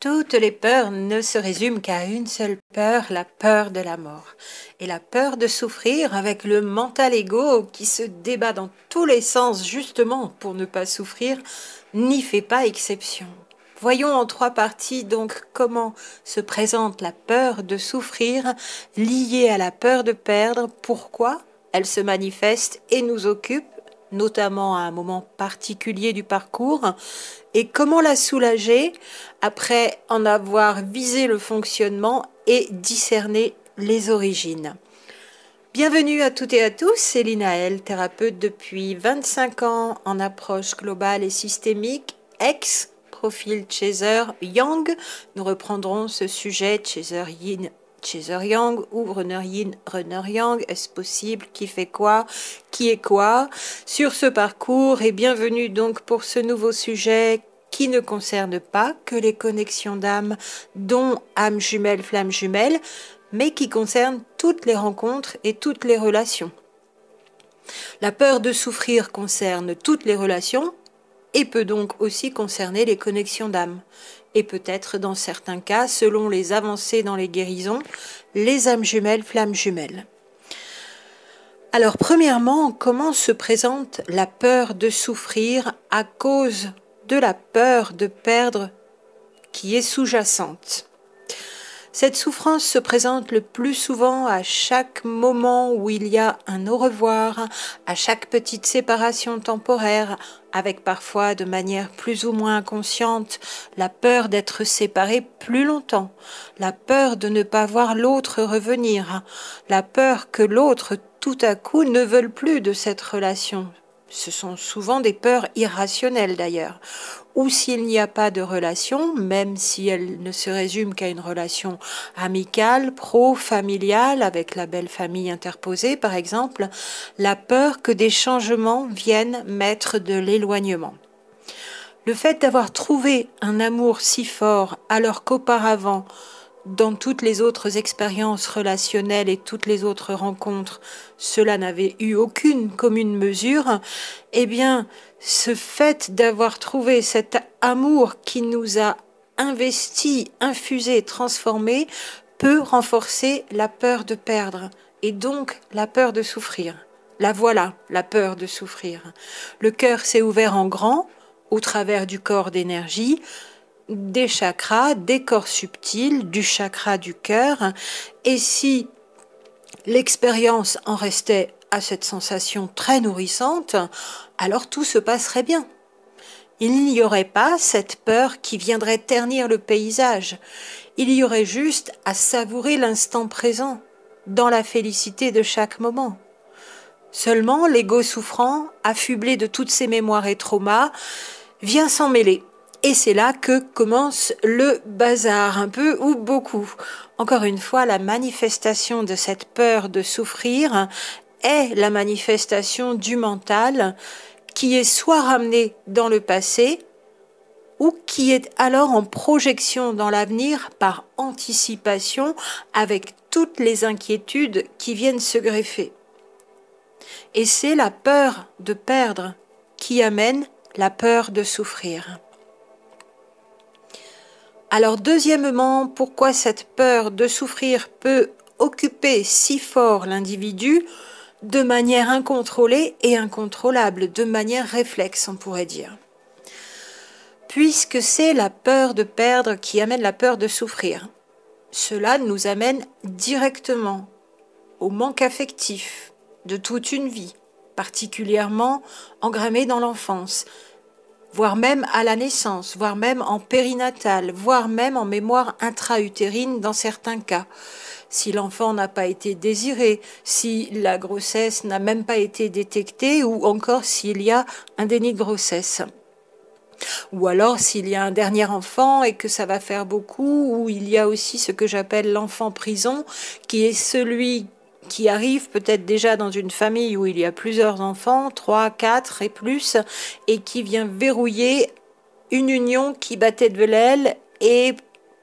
Toutes les peurs ne se résument qu'à une seule peur, la peur de la mort. Et la peur de souffrir avec le mental égo qui se débat dans tous les sens justement pour ne pas souffrir, n'y fait pas exception. Voyons en 3 parties donc comment se présente la peur de souffrir liée à la peur de perdre, pourquoi elle se manifeste et nous occupe, notamment à un moment particulier du parcours, et comment la soulager après en avoir visé le fonctionnement et discerné les origines. Bienvenue à toutes et à tous, c'est Linaël, thérapeute depuis 25 ans en approche globale et systémique, ex-profil Chaser Yang. Nous reprendrons ce sujet Chaser Yin, Chaser Yang ou Runner Yin, Runner Yang. Est-ce possible? Qui fait quoi? Qui est quoi? Sur ce parcours et bienvenue donc pour ce nouveau sujet qui ne concerne pas que les connexions d'âme, dont âme jumelle, flamme jumelle, mais qui concerne toutes les rencontres et toutes les relations. La peur de souffrir concerne toutes les relations et peut donc aussi concerner les connexions d'âme. Et peut-être dans certains cas, selon les avancées dans les guérisons, les âmes jumelles, flammes jumelles. Alors premièrement, comment se présente la peur de souffrir à cause de la peur de perdre qui est sous-jacente? Cette souffrance se présente le plus souvent à chaque moment où il y a un au revoir, à chaque petite séparation temporaire, avec parfois de manière plus ou moins inconsciente la peur d'être séparé plus longtemps, la peur de ne pas voir l'autre revenir, la peur que l'autre tout à coup ne veuille plus de cette relation. Ce sont souvent des peurs irrationnelles d'ailleurs. Ou s'il n'y a pas de relation, même si elle ne se résume qu'à une relation amicale, pro-familiale, avec la belle famille interposée par exemple, la peur que des changements viennent mettre de l'éloignement. Le fait d'avoir trouvé un amour si fort alors qu'auparavant, dans toutes les autres expériences relationnelles et toutes les autres rencontres, cela n'avait eu aucune commune mesure, eh bien, ce fait d'avoir trouvé cet amour qui nous a investi, infusé, transformé, peut renforcer la peur de perdre et donc la peur de souffrir. La voilà, la peur de souffrir. Le cœur s'est ouvert en grand, au travers du corps d'énergie, des chakras, des corps subtils, du chakra du cœur. Et si l'expérience en restait à cette sensation très nourrissante, alors tout se passerait bien. Il n'y aurait pas cette peur qui viendrait ternir le paysage. Il y aurait juste à savourer l'instant présent, dans la félicité de chaque moment. Seulement, l'ego souffrant, affublé de toutes ses mémoires et traumas, vient s'en mêler. Et c'est là que commence le bazar, un peu ou beaucoup. Encore une fois, la manifestation de cette peur de souffrir est la manifestation du mental qui est soit ramené dans le passé ou qui est alors en projection dans l'avenir par anticipation avec toutes les inquiétudes qui viennent se greffer. Et c'est la peur de perdre qui amène la peur de souffrir. Alors deuxièmement, pourquoi cette peur de souffrir peut occuper si fort l'individu de manière incontrôlée et incontrôlable, de manière réflexe on pourrait dire. Puisque c'est la peur de perdre qui amène la peur de souffrir. Cela nous amène directement au manque affectif de toute une vie, particulièrement engrammé dans l'enfance, voire même à la naissance, voire même en périnatale, voire même en mémoire intra-utérine dans certains cas. Si l'enfant n'a pas été désiré, si la grossesse n'a même pas été détectée, ou encore s'il y a un déni de grossesse. Ou alors s'il y a un dernier enfant et que ça va faire beaucoup, ou il y a aussi ce que j'appelle l'enfant prison, qui est celui qui arrive peut-être déjà dans une famille où il y a plusieurs enfants, 3, 4 et plus, et qui vient verrouiller une union qui battait de l'aile et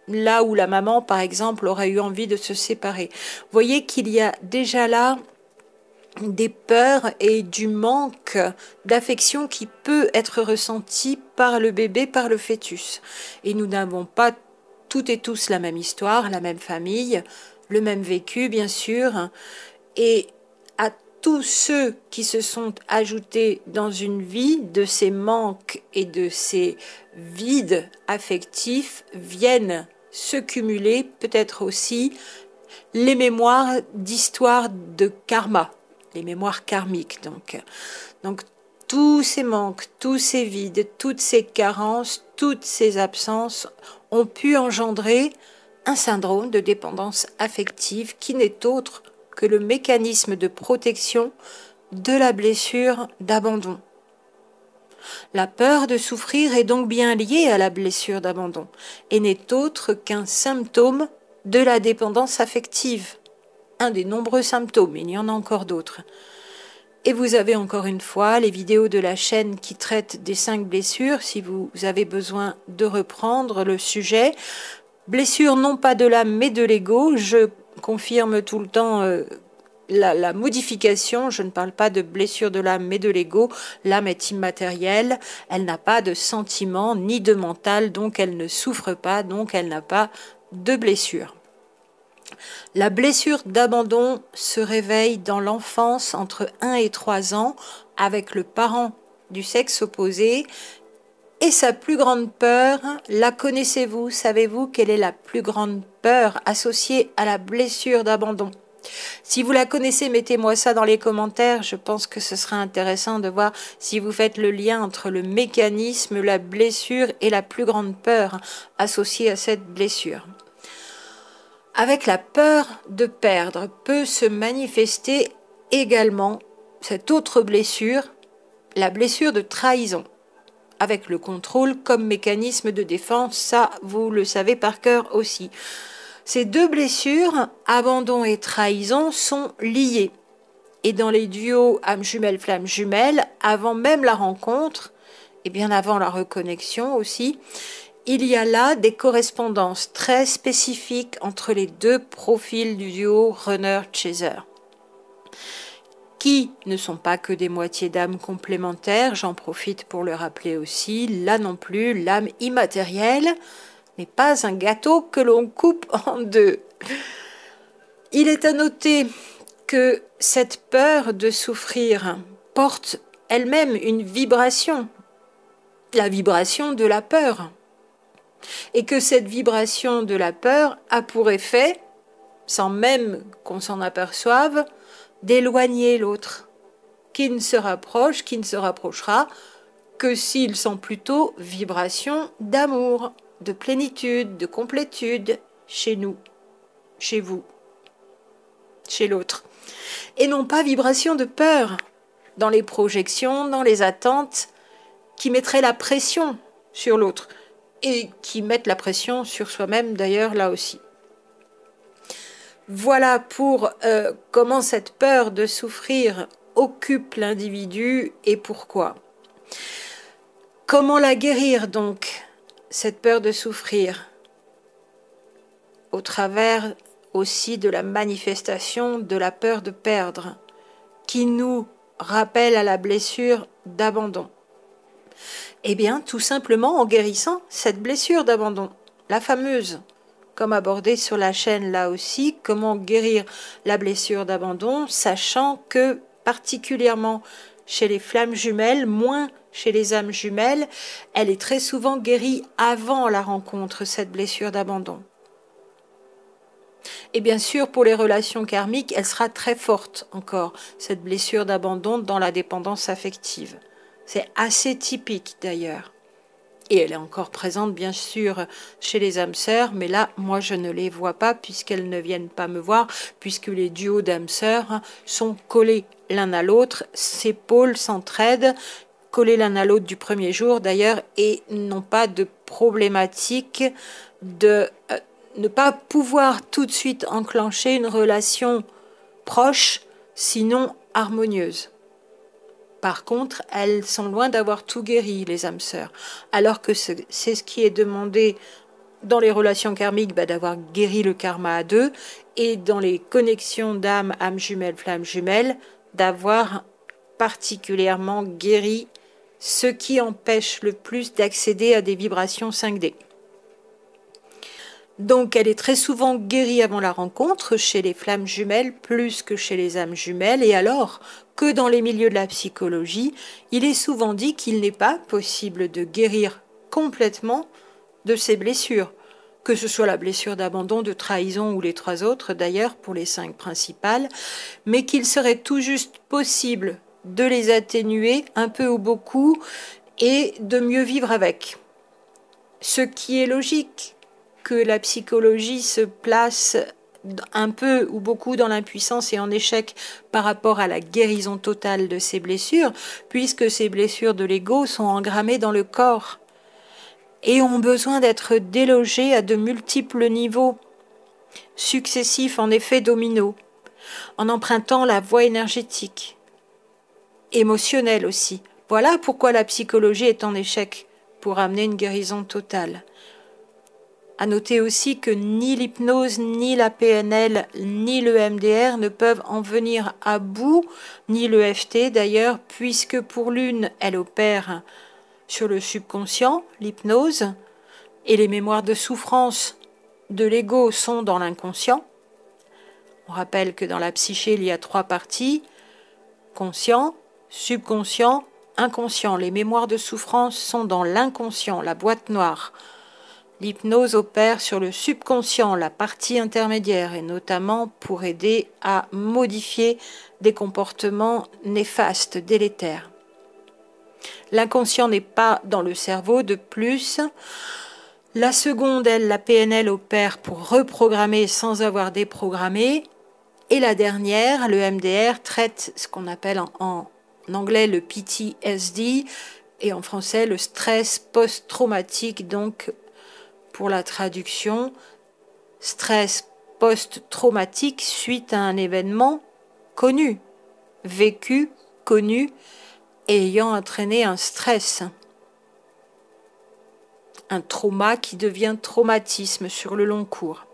là où la maman, par exemple, aurait eu envie de se séparer. Vous voyez qu'il y a déjà là des peurs et du manque d'affection qui peut être ressenti par le bébé, par le fœtus. Et nous n'avons pas toutes et tous la même histoire, la même famille, le même vécu bien sûr, et à tous ceux qui se sont ajoutés dans une vie de ces manques et de ces vides affectifs viennent se cumuler peut-être aussi les mémoires d'histoire de karma, les mémoires karmiques donc tous ces manques, tous ces vides, toutes ces carences, toutes ces absences ont pu engendrer un syndrome de dépendance affective qui n'est autre que le mécanisme de protection de la blessure d'abandon. La peur de souffrir est donc bien liée à la blessure d'abandon et n'est autre qu'un symptôme de la dépendance affective. Un des nombreux symptômes, il y en a encore d'autres. Et vous avez encore une fois les vidéos de la chaîne qui traitent des 5 blessures si vous avez besoin de reprendre le sujet. Blessures non pas de l'âme mais de l'ego, je confirme tout le temps la modification, je ne parle pas de blessure de l'âme mais de l'ego. L'âme est immatérielle, elle n'a pas de sentiment ni de mental, donc elle ne souffre pas, donc elle n'a pas de blessure. La blessure d'abandon se réveille dans l'enfance entre 1 et 3 ans avec le parent du sexe opposé. Et sa plus grande peur, la connaissez-vous? Savez-vous quelle est la plus grande peur associée à la blessure d'abandon? Si vous la connaissez, mettez-moi ça dans les commentaires. Je pense que ce sera intéressant de voir si vous faites le lien entre le mécanisme, la blessure et la plus grande peur associée à cette blessure. Avec la peur de perdre peut se manifester également cette autre blessure, la blessure de trahison, avec le contrôle comme mécanisme de défense, ça vous le savez par cœur aussi. Ces deux blessures, abandon et trahison, sont liées. Et dans les duos âme jumelle, flamme jumelle, avant même la rencontre, et bien avant la reconnexion aussi, il y a là des correspondances très spécifiques entre les deux profils du duo runner-chaser, qui ne sont pas que des moitiés d'âme complémentaires, j'en profite pour le rappeler aussi, là non plus, l'âme immatérielle n'est pas un gâteau que l'on coupe en deux. Il est à noter que cette peur de souffrir porte elle-même une vibration, la vibration de la peur. Et que cette vibration de la peur a pour effet, sans même qu'on s'en aperçoive, d'éloigner l'autre, qui ne se rapproche, qui ne se rapprochera que s'ils sont plutôt vibrations d'amour, de plénitude, de complétude chez nous, chez vous, chez l'autre. Et non pas vibration de peur, dans les projections, dans les attentes, qui mettraient la pression sur l'autre. Et qui mettent la pression sur soi-même d'ailleurs là aussi. Voilà pour comment cette peur de souffrir occupe l'individu et pourquoi. Comment la guérir donc, cette peur de souffrir? Au travers aussi de la manifestation de la peur de perdre, qui nous rappelle à la blessure d'abandon. Eh bien, tout simplement en guérissant cette blessure d'abandon, la fameuse, comme abordée sur la chaîne là aussi, comment guérir la blessure d'abandon, sachant que particulièrement chez les flammes jumelles, moins chez les âmes jumelles, elle est très souvent guérie avant la rencontre, cette blessure d'abandon. Et bien sûr, pour les relations karmiques, elle sera très forte encore, cette blessure d'abandon dans la dépendance affective. C'est assez typique d'ailleurs. Et elle est encore présente bien sûr chez les âmes sœurs, mais là, moi je ne les vois pas puisqu'elles ne viennent pas me voir, puisque les duos d'âmes sœurs sont collés l'un à l'autre, ces pôles s'entraident, collés l'un à l'autre du premier jour d'ailleurs, et n'ont pas de problématique de ne pas pouvoir tout de suite enclencher une relation proche, sinon harmonieuse. Par contre, elles sont loin d'avoir tout guéri, les âmes sœurs, alors que c'est ce qui est demandé dans les relations karmiques, d'avoir guéri le karma à deux, et dans les connexions d'âme, âme jumelle, flamme jumelle, d'avoir particulièrement guéri ce qui empêche le plus d'accéder à des vibrations 5D. Donc elle est très souvent guérie avant la rencontre chez les flammes jumelles plus que chez les âmes jumelles, et alors que dans les milieux de la psychologie, il est souvent dit qu'il n'est pas possible de guérir complètement de ces blessures, que ce soit la blessure d'abandon, de trahison ou les trois autres d'ailleurs pour les 5 principales, mais qu'il serait tout juste possible de les atténuer un peu ou beaucoup et de mieux vivre avec. Ce qui est logique, que la psychologie se place un peu ou beaucoup dans l'impuissance et en échec par rapport à la guérison totale de ces blessures, puisque ces blessures de l'ego sont engrammées dans le corps et ont besoin d'être délogées à de multiples niveaux, successifs en effet domino, en empruntant la voie énergétique, émotionnelle aussi. Voilà pourquoi la psychologie est en échec pour amener une guérison totale. À noter aussi que ni l'hypnose, ni la PNL, ni le MDR ne peuvent en venir à bout, ni le FT d'ailleurs, puisque pour l'une, elle opère sur le subconscient, l'hypnose, et les mémoires de souffrance de l'ego sont dans l'inconscient. On rappelle que dans la psyché, il y a 3 parties, conscient, subconscient, inconscient. Les mémoires de souffrance sont dans l'inconscient, la boîte noire. L'hypnose opère sur le subconscient, la partie intermédiaire, et notamment pour aider à modifier des comportements néfastes, délétères. L'inconscient n'est pas dans le cerveau. De plus, la seconde, elle, la PNL, opère pour reprogrammer sans avoir déprogrammé. Et la dernière, le MDR, traite ce qu'on appelle en anglais le PTSD et en français le stress post-traumatique, donc pour la traduction, stress post-traumatique suite à un événement connu, vécu, connu, ayant entraîné un stress, un trauma qui devient traumatisme sur le long cours.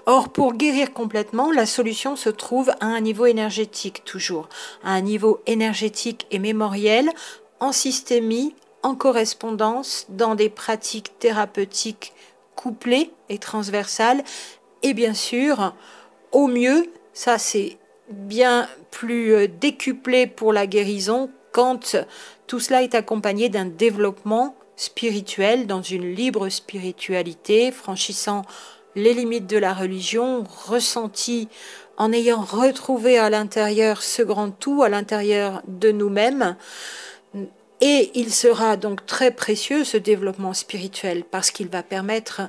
Or, pour guérir complètement, la solution se trouve à un niveau énergétique toujours, à un niveau énergétique et mémoriel, en systémie, en correspondance, dans des pratiques thérapeutiques couplées et transversales, et bien sûr, au mieux, ça c'est bien plus décuplé pour la guérison, quand tout cela est accompagné d'un développement spirituel, dans une libre spiritualité, franchissant les limites de la religion, ressenties en ayant retrouvé à l'intérieur ce grand tout, à l'intérieur de nous-mêmes. Et il sera donc très précieux, ce développement spirituel, parce qu'il va permettre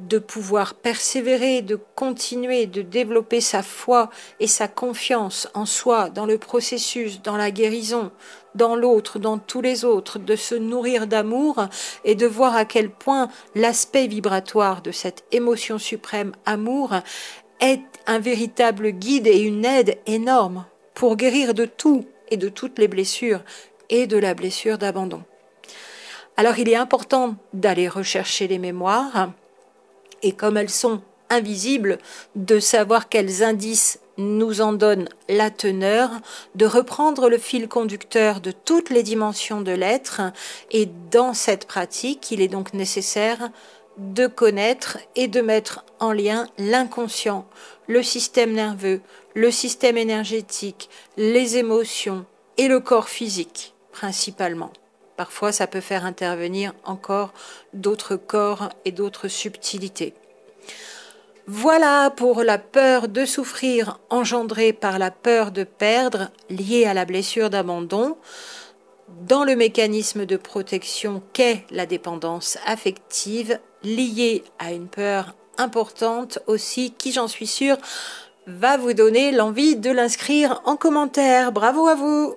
de pouvoir persévérer, de continuer, de développer sa foi et sa confiance en soi, dans le processus, dans la guérison, dans l'autre, dans tous les autres, de se nourrir d'amour et de voir à quel point l'aspect vibratoire de cette émotion suprême amour est un véritable guide et une aide énorme pour guérir de tout et de toutes les blessures et de la blessure d'abandon. Alors il est important d'aller rechercher les mémoires et comme elles sont invisibles, de savoir quels indices nous en donnent la teneur, de reprendre le fil conducteur de toutes les dimensions de l'être et dans cette pratique, il est donc nécessaire de connaître et de mettre en lien l'inconscient, le système nerveux, le système énergétique, les émotions et le corps physique principalement. Parfois, ça peut faire intervenir encore d'autres corps et d'autres subtilités. Voilà pour la peur de souffrir engendrée par la peur de perdre liée à la blessure d'abandon dans le mécanisme de protection qu'est la dépendance affective liée à une peur importante aussi qui, j'en suis sûre, va vous donner l'envie de l'inscrire en commentaire. Bravo à vous!